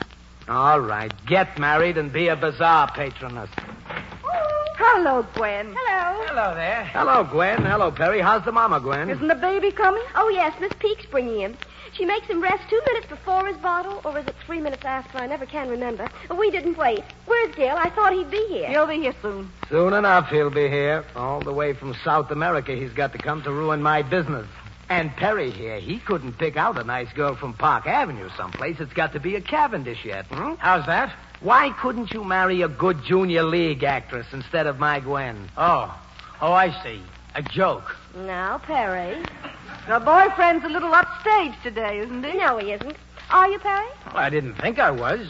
All right, get married and be a bazaar patroness. Hello, Gwen. Hello. Hello there. Hello, Gwen. Hello, Perry. How's the mama, Gwen? Isn't the baby coming? Oh, yes, Miss Peake's bringing him. She makes him rest 2 minutes before his bottle, or is it 3 minutes after? I never can remember. We didn't wait. Where's Gil? I thought he'd be here. He'll be here soon. Soon enough, he'll be here. All the way from South America, he's got to come to ruin my business. And Perry here, he couldn't pick out a nice girl from Park Avenue someplace. It's got to be a Cavendish yet. How's that? Why couldn't you marry a good junior league actress instead of my Gwen? Oh, I see. A joke. Now, Perry. Your boyfriend's a little upstage today, isn't he? No, he isn't. Are you, Perry? Well, I didn't think I was.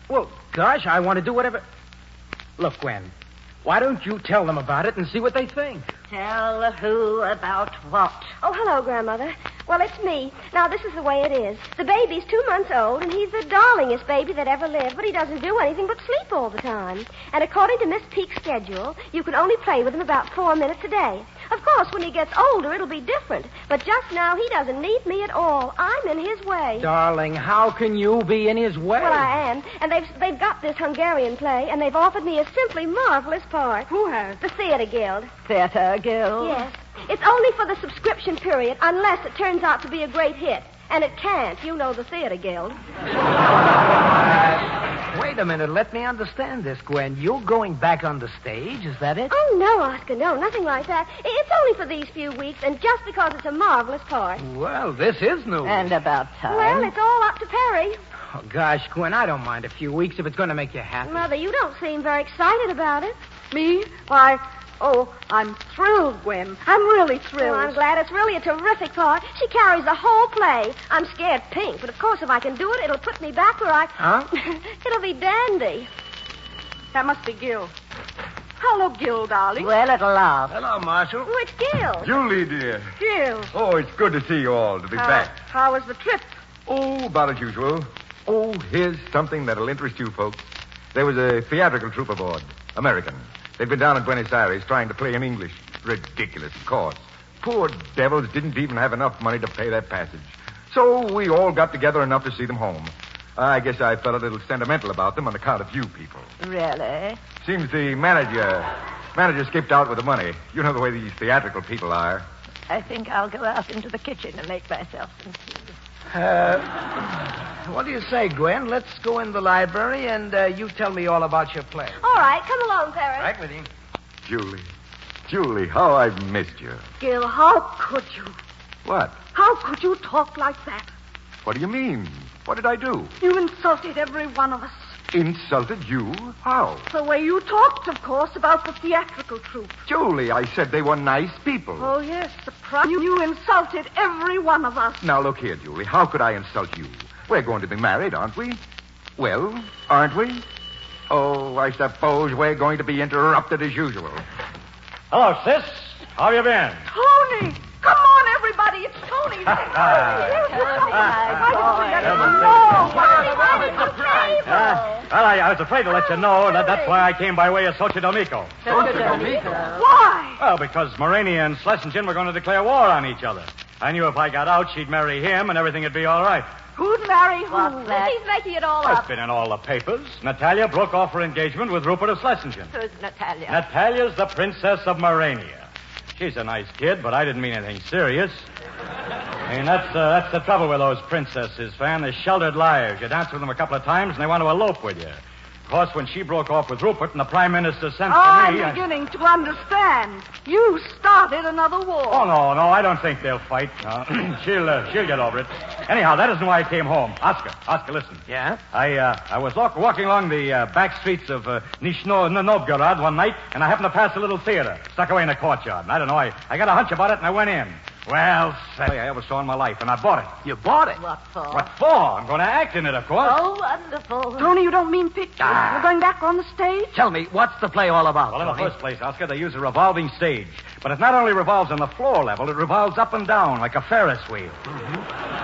Well, gosh, I want to do whatever... Look, Gwen, why don't you tell them about it and see what they think? Tell who about what? Oh, hello, Grandmother. Well, it's me. Now, this is the way it is. The baby's 2 months old, and he's the darlingest baby that ever lived, but he doesn't do anything but sleep all the time. And according to Miss Peake's schedule, you can only play with him about 4 minutes a day. Of course, when he gets older, it'll be different. But just now, he doesn't need me at all. I'm in his way. Darling, how can you be in his way? Well, I am. And they've got this Hungarian play, and they've offered me a simply marvelous part. Who has? The Theater Guild. Theater Guild? Yes. It's only for the subscription period, unless it turns out to be a great hit. And it can't. You know the Theater Guild. Wait a minute. Let me understand this, Gwen. You're going back on the stage, is that it? Oh, no, Oscar, no, nothing like that. It's only for these few weeks, and just because it's a marvelous part. Well, this is news. And about time. Well, it's all up to Perry. Oh, gosh, Gwen, I don't mind a few weeks if it's going to make you happy. Mother, you don't seem very excited about it. Me? Why, I'm thrilled, Gwen. I'm really thrilled. Well, I'm glad. It's really a terrific part. She carries the whole play. I'm scared pink, but of course if I can do it, it'll put me back where I... Huh? It'll be dandy. That must be Gil. Hello, Gil, darling. Well, at last. Hello, Marshal. Oh, it's Gil. Julie, dear. Gil. Oh, it's good to see you all, to be back. How was the trip? Oh, about as usual. Oh, here's something that'll interest you folks. There was a theatrical troupe aboard. American. They'd been down in Buenos Aires trying to play in English. Ridiculous, of course. Poor devils didn't even have enough money to pay their passage. So we all got together enough to see them home. I guess I felt a little sentimental about them on account of you people. Really? Seems the manager skipped out with the money. You know the way these theatrical people are. I think I'll go out into the kitchen and make myself some tea. What do you say, Gwen? Let's go in the library and you tell me all about your play. All right, come along, Perry. Right with you. Julie, how I've missed you. Gil, how could you? What? How could you talk like that? What do you mean? What did I do? You insulted every one of us. Insulted you? How? The way you talked, of course, about the theatrical troupe. Julie, I said they were nice people. Oh, yes, surprise. You insulted every one of us. Now, look here, Julie. How could I insult you? We're going to be married, aren't we? Well, aren't we? Oh, I suppose we're going to be interrupted as usual. Hello, sis. How have you been? Tony! Come on, everybody. It's Tony. Well, I was afraid to let you know, and that's why I came by way of Xochitl. Why? Well, because Morania and Schlesinger were going to declare war on each other. I knew if I got out, she'd marry him and everything would be all right. Who'd marry who? What's that? He's making it all It's up. been in all the papers. Natalia broke off her engagement with Rupert of Schlesingen. Who's Natalia? Natalia's the Princess of Morania. She's a nice kid, but I didn't mean anything serious. I mean, that's the trouble with those princesses, Fan. They're sheltered liars. You dance with them a couple of times, and they want to elope with you. Of course, when she broke off with Rupert and the Prime Minister sent for I'm me... beginning to understand. You started another war. Oh, no, I don't think they'll fight. No. She'll get over it. Anyhow, that isn't why I came home. Oscar, listen. Yeah? I was walking along the back streets of Nizhny Novgorod one night, and I happened to pass a little theater stuck away in a courtyard. And I don't know, I got a hunch about it, and I went in. Well, say, I ever saw in my life, and I bought it. You bought it? What for? What for? I'm going to act in it, of course. Oh, wonderful. Tony, you don't mean pictures. You're going back on the stage? Tell me, what's the play all about, Well, in the Tony? first place, Oscar, they use a revolving stage. But it not only revolves on the floor level, it revolves up and down like a Ferris wheel.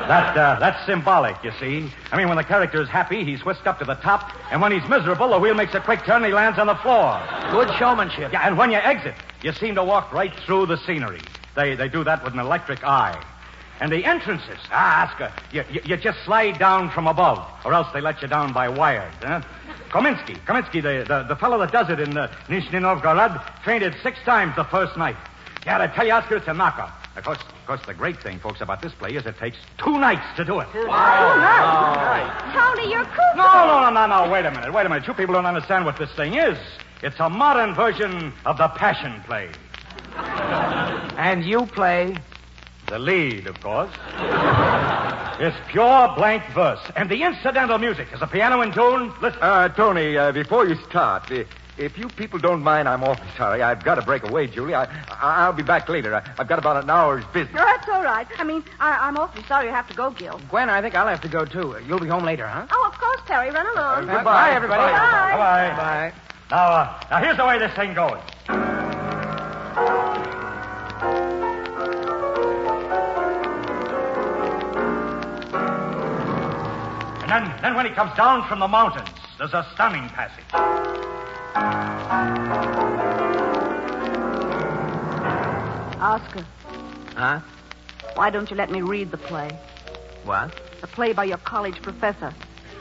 That's symbolic, you see. I mean, when the character is happy, he's whisked up to the top, and when he's miserable, the wheel makes a quick turn and he lands on the floor. Good showmanship. Yeah, and when you exit, you seem to walk right through the scenery. They do that with an electric eye. And the entrances, Oscar, you just slide down from above, or else they let you down by wires. Huh? Kominsky, the fellow that does it in Nizhny Novgorod, fainted 6 times the first night. Yeah, I tell you, Oscar, it's a knockout. Of course, the great thing, folks, about this play is it takes 2 nights to do it. 2 nights? Tony, you're cuckoo. No, wait a minute. You people don't understand what this thing is. It's a modern version of the Passion Play. And you play? The lead, of course. It's pure blank verse. And the incidental music is a piano in tune. Listen. Tony, before you start, if you people don't mind, I'm awfully sorry. I've got to break away, Julie. I'll be back later. I've got about an hour's business. No, that's all right. I mean, I'm awfully sorry you have to go, Gil. Gwen, I think I'll have to go, too. You'll be home later, huh? Oh, of course, Terry. Run along. Goodbye, everybody. Bye. Now, here's the way this thing goes. And then when he comes down from the mountains, there's a stunning passage. Oscar, Huh? why don't you let me read the play? What? The play by your college professor.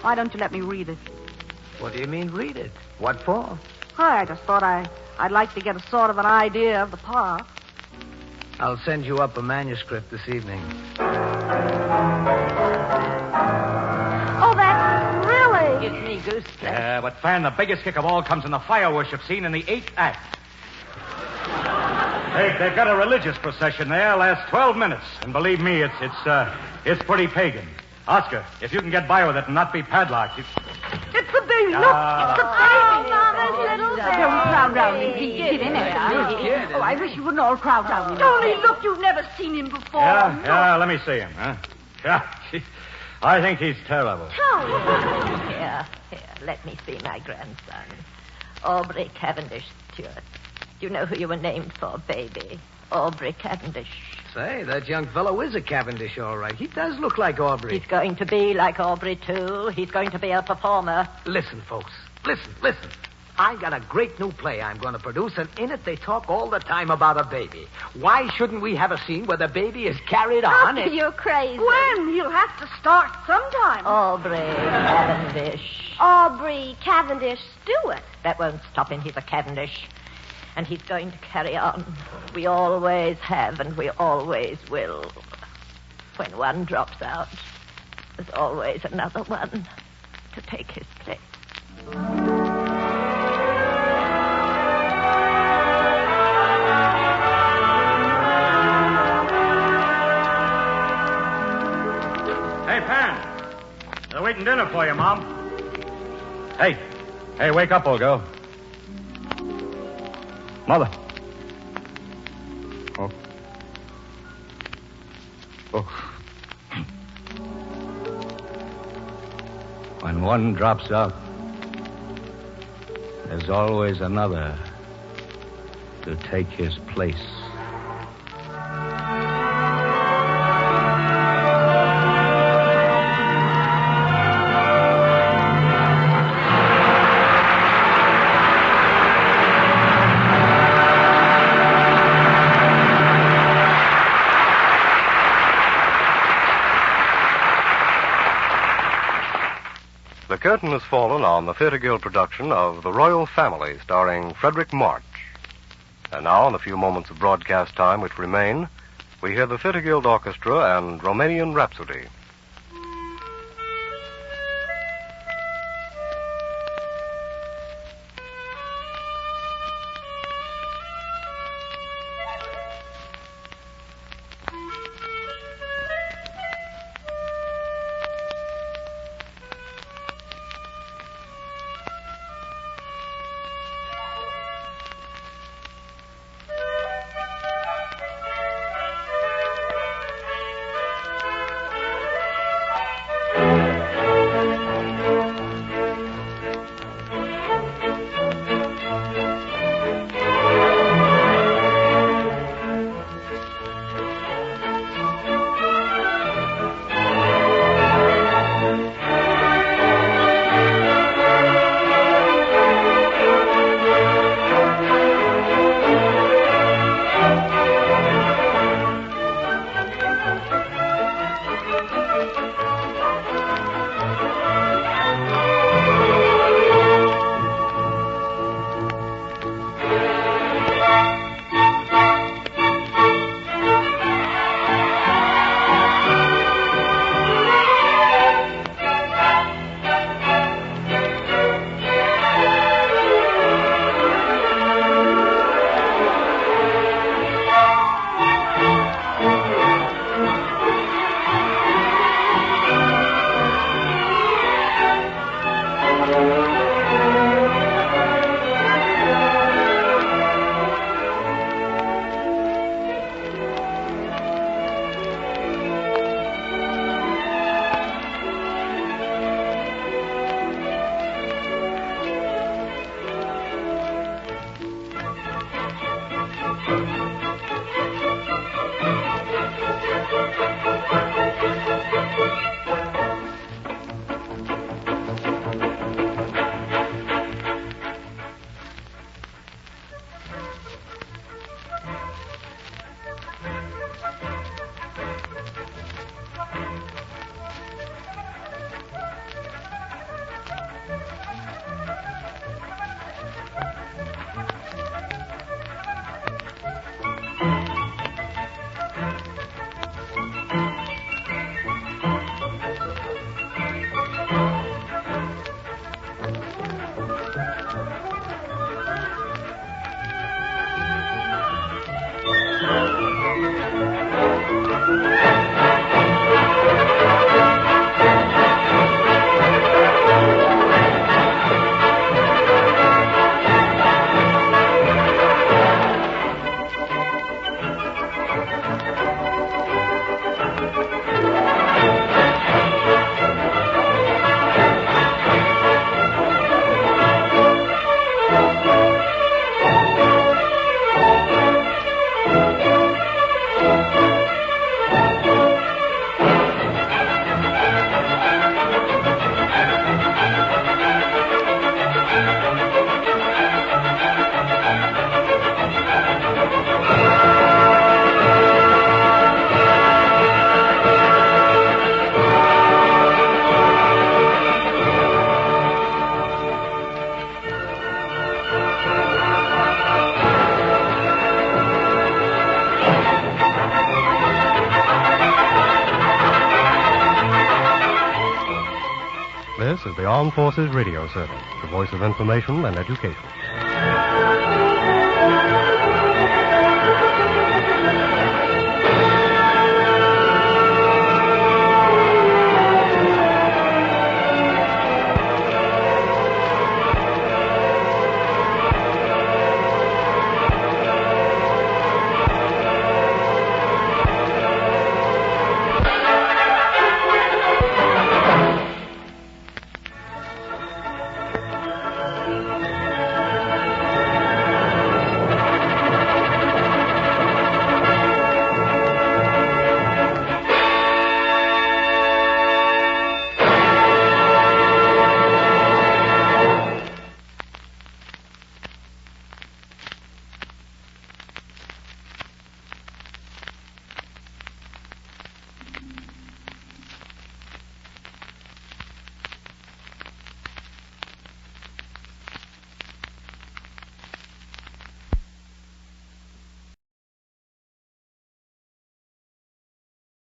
Why don't you let me read it? What do you mean, read it? What for? I just thought I'd like to get a sort of an idea of the part. I'll send you up a manuscript this evening. Oh, that's thrilling. Gives me goose flesh. Yeah, but Fan, the biggest kick of all comes in the fire worship scene in the 8th act. They've got a religious procession there, lasts 12 minutes. And believe me, it's pretty pagan. Oscar, if you can get by with it and not be padlocked, It's the baby. Look, it's the Oh, baby. Mama's little baby. Don't crowd round me. Get in there. Oh, I wish you wouldn't all crowd round me. Tony, look, you've never seen him before. Yeah, let me see him, huh? Yeah, I think he's terrible. Tony. Here, let me see my grandson. Aubrey Cavendish Stewart. Do you know who you were named for, baby? Aubrey Cavendish. Say, that young fellow is a Cavendish, all right. He does look like Aubrey. He's going to be like Aubrey, too. He's going to be a performer. Listen, folks. Listen. I got a great new play I'm going to produce, and in it they talk all the time about a baby. Why shouldn't we have a scene where the baby is carried on? Oscar, you're crazy. When? He'll have to start sometime. Aubrey Cavendish. Aubrey Cavendish Stewart. That won't stop him. He's a Cavendish. And he's going to carry on. We always have and we always will. When one drops out, there's always another one to take his place. Hey, Pan. They're waiting dinner for you, Mom. Hey, wake up, old girl. Mother. Oh. When one drops out, there's always another to take his place. the curtain has fallen on the Theatre Guild production of The Royal Family, starring Frederick March. And now, in the few moments of broadcast time which remain, we hear the Theatre Guild Orchestra and Romanian Rhapsody. This is the Armed Forces Radio Service, the voice of information and education.